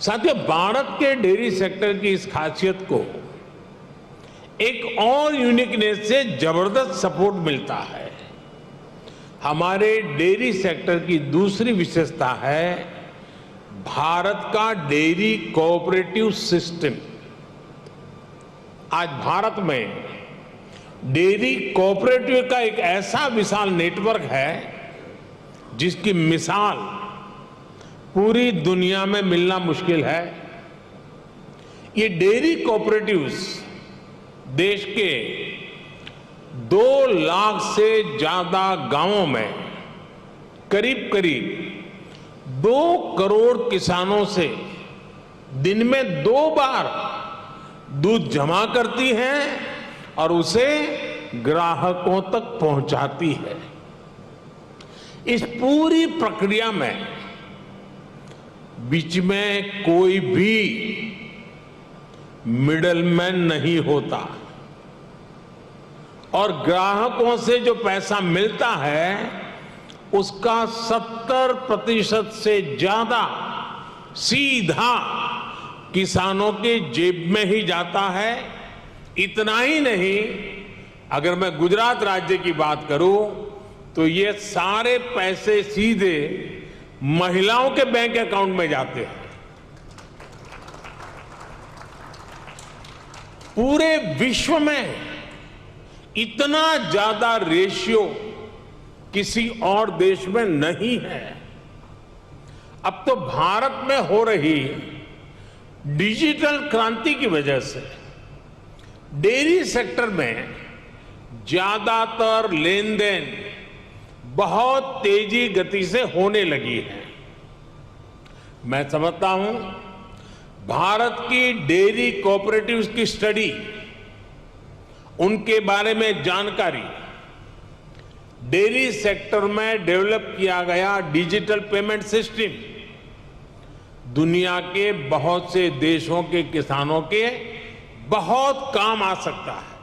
साथियों, भारत के dairy sector की इस खासियत को एक और यूनिकनेस से जबरदस्त सपोर्ट मिलता है। हमारे डेयरी सेक्टर की दूसरी विशेषता है भारत का डेयरी कोऑपरेटिव सिस्टम। आज भारत में डेयरी कोऑपरेटिव का एक ऐसा विशाल नेटवर्क है जिसकी मिसाल पूरी दुनिया में मिलना मुश्किल है। ये डेयरी कोऑपरेटिव्स देश के 2 लाख से ज्यादा गांवों में करीब करीब 2 करोड़ किसानों से दिन में 2 बार दूध जमा करती हैं और उसे ग्राहकों तक पहुंचाती है। इस पूरी प्रक्रिया में बीच में कोई भी मिडलमैन नहीं होता और ग्राहकों से जो पैसा मिलता है उसका 70% से ज्यादा सीधा किसानों के जेब में ही जाता है। इतना ही नहीं, अगर मैं गुजरात राज्य की बात करूं तो ये सारे पैसे सीधे महिलाओं के बैंक अकाउंट में जाते हैं। पूरे विश्व में इतना ज्यादा रेशियो किसी और देश में नहीं है। अब तो भारत में हो रही डिजिटल क्रांति की वजह से डेयरी सेक्टर में ज्यादातर लेन देन बहुत तेजी गति से होने लगी है। मैं समझता हूं भारत की डेयरी कोऑपरेटिव्स की स्टडी, उनके बारे में जानकारी, डेयरी सेक्टर में डेवलप किया गया डिजिटल पेमेंट सिस्टम दुनिया के बहुत से देशों के किसानों के बहुत काम आ सकता है।